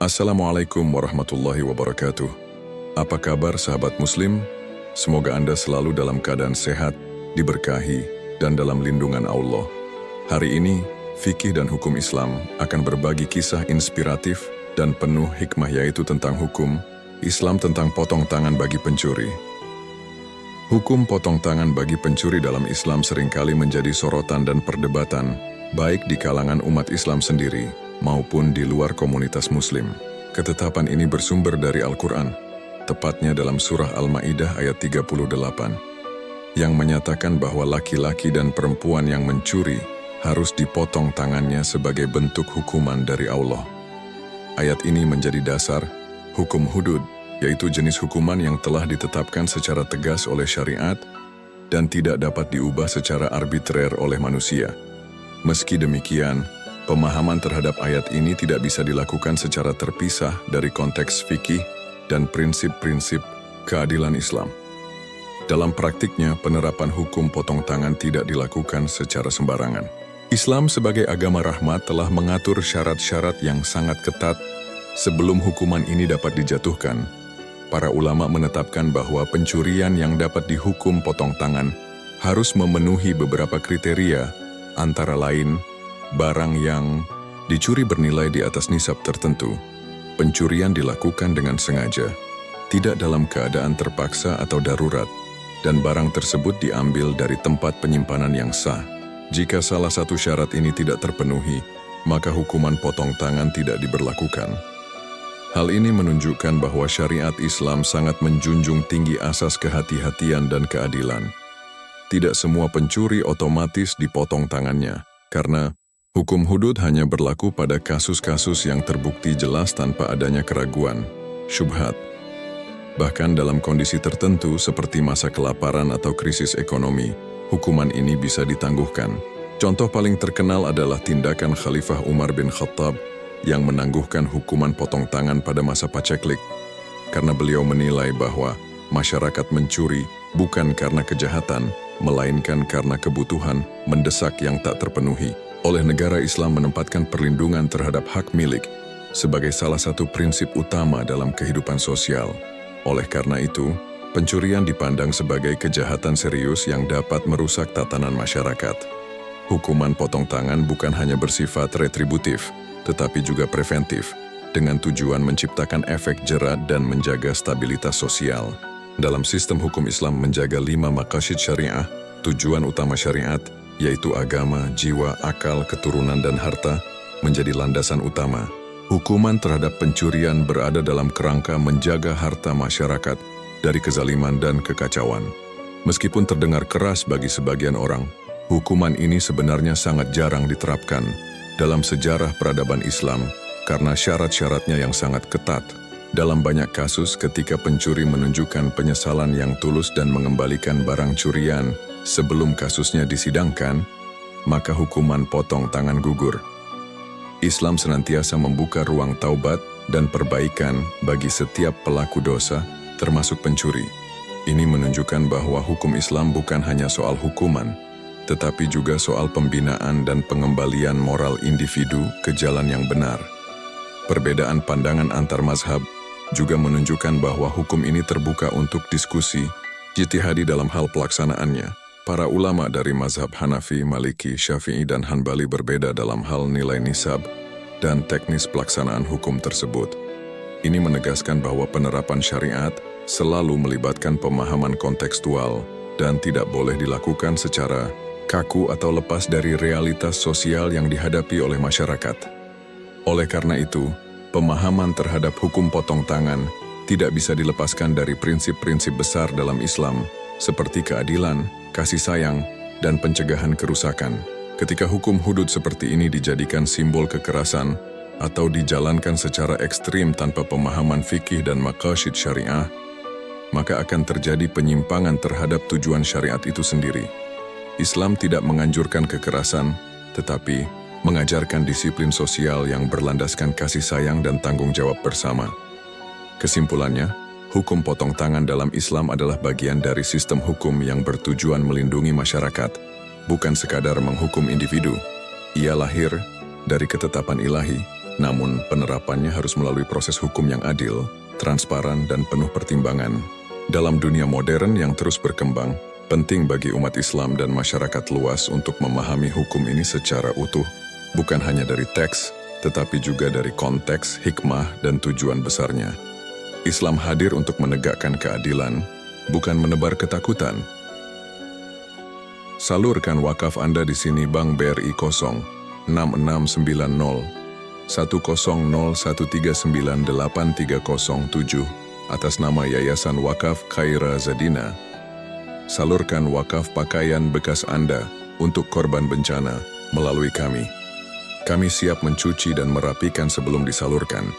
Assalamualaikum warahmatullahi wabarakatuh. Apa kabar sahabat muslim? Semoga Anda selalu dalam keadaan sehat, diberkahi, dan dalam lindungan Allah. Hari ini, fikih dan hukum Islam akan berbagi kisah inspiratif dan penuh hikmah, yaitu tentang hukum Islam tentang potong tangan bagi pencuri. Hukum potong tangan bagi pencuri dalam Islam seringkali menjadi sorotan dan perdebatan, baik di kalangan umat Islam sendiri maupun di luar komunitas muslim. Ketetapan ini bersumber dari Al-Quran, tepatnya dalam surah Al-Ma'idah ayat 38, yang menyatakan bahwa laki-laki dan perempuan yang mencuri harus dipotong tangannya sebagai bentuk hukuman dari Allah. Ayat ini menjadi dasar hukum hudud, yaitu jenis hukuman yang telah ditetapkan secara tegas oleh syariat dan tidak dapat diubah secara arbitrer oleh manusia. Meski demikian, pemahaman terhadap ayat ini tidak bisa dilakukan secara terpisah dari konteks fikih dan prinsip-prinsip keadilan Islam. Dalam praktiknya, penerapan hukum potong tangan tidak dilakukan secara sembarangan. Islam sebagai agama rahmat telah mengatur syarat-syarat yang sangat ketat sebelum hukuman ini dapat dijatuhkan. Para ulama menetapkan bahwa pencurian yang dapat dihukum potong tangan harus memenuhi beberapa kriteria, antara lain barang yang dicuri bernilai di atas nisab tertentu, pencurian dilakukan dengan sengaja, tidak dalam keadaan terpaksa atau darurat, dan barang tersebut diambil dari tempat penyimpanan yang sah. Jika salah satu syarat ini tidak terpenuhi, maka hukuman potong tangan tidak diberlakukan. Hal ini menunjukkan bahwa syariat Islam sangat menjunjung tinggi asas kehati-hatian dan keadilan. Tidak semua pencuri otomatis dipotong tangannya, karena hukum hudud hanya berlaku pada kasus-kasus yang terbukti jelas tanpa adanya keraguan, syubhat. Bahkan dalam kondisi tertentu seperti masa kelaparan atau krisis ekonomi, hukuman ini bisa ditangguhkan. Contoh paling terkenal adalah tindakan Khalifah Umar bin Khattab yang menangguhkan hukuman potong tangan pada masa paceklik, karena beliau menilai bahwa masyarakat mencuri bukan karena kejahatan, melainkan karena kebutuhan mendesak yang tak terpenuhi. Oleh negara Islam menempatkan perlindungan terhadap hak milik sebagai salah satu prinsip utama dalam kehidupan sosial. Oleh karena itu, pencurian dipandang sebagai kejahatan serius yang dapat merusak tatanan masyarakat. Hukuman potong tangan bukan hanya bersifat retributif, tetapi juga preventif, dengan tujuan menciptakan efek jera dan menjaga stabilitas sosial. Dalam sistem hukum Islam menjaga 5 maqasid syariah, tujuan utama syariat, yaitu agama, jiwa, akal, keturunan, dan harta, menjadi landasan utama. Hukuman terhadap pencurian berada dalam kerangka menjaga harta masyarakat dari kezaliman dan kekacauan. Meskipun terdengar keras bagi sebagian orang, hukuman ini sebenarnya sangat jarang diterapkan dalam sejarah peradaban Islam karena syarat-syaratnya yang sangat ketat. Dalam banyak kasus, ketika pencuri menunjukkan penyesalan yang tulus dan mengembalikan barang curian sebelum kasusnya disidangkan, maka hukuman potong tangan gugur. Islam senantiasa membuka ruang taubat dan perbaikan bagi setiap pelaku dosa, termasuk pencuri. Ini menunjukkan bahwa hukum Islam bukan hanya soal hukuman, tetapi juga soal pembinaan dan pengembalian moral individu ke jalan yang benar. Perbedaan pandangan antar mazhab juga menunjukkan bahwa hukum ini terbuka untuk diskusi, ijtihadi dalam hal pelaksanaannya. Para ulama dari mazhab Hanafi, Maliki, Syafi'i, dan Hanbali berbeda dalam hal nilai nisab dan teknis pelaksanaan hukum tersebut. Ini menegaskan bahwa penerapan syariat selalu melibatkan pemahaman kontekstual dan tidak boleh dilakukan secara kaku atau lepas dari realitas sosial yang dihadapi oleh masyarakat. Oleh karena itu, pemahaman terhadap hukum potong tangan tidak bisa dilepaskan dari prinsip-prinsip besar dalam Islam, seperti keadilan, kasih sayang, dan pencegahan kerusakan. Ketika hukum hudud seperti ini dijadikan simbol kekerasan atau dijalankan secara ekstrim tanpa pemahaman fikih dan maqasid syariah, maka akan terjadi penyimpangan terhadap tujuan syariat itu sendiri. Islam tidak menganjurkan kekerasan, tetapi mengajarkan disiplin sosial yang berlandaskan kasih sayang dan tanggung jawab bersama. Kesimpulannya, hukum potong tangan dalam Islam adalah bagian dari sistem hukum yang bertujuan melindungi masyarakat, bukan sekadar menghukum individu. Ia lahir dari ketetapan ilahi, namun penerapannya harus melalui proses hukum yang adil, transparan, dan penuh pertimbangan. Dalam dunia modern yang terus berkembang, penting bagi umat Islam dan masyarakat luas untuk memahami hukum ini secara utuh, bukan hanya dari teks, tetapi juga dari konteks, hikmah, dan tujuan besarnya. Islam hadir untuk menegakkan keadilan, bukan menebar ketakutan. Salurkan wakaf Anda di sini Bank BRI 06690 100139837 atas nama Yayasan Wakaf Khaira Zadina. Salurkan wakaf pakaian bekas Anda untuk korban bencana melalui kami. Kami siap mencuci dan merapikan sebelum disalurkan.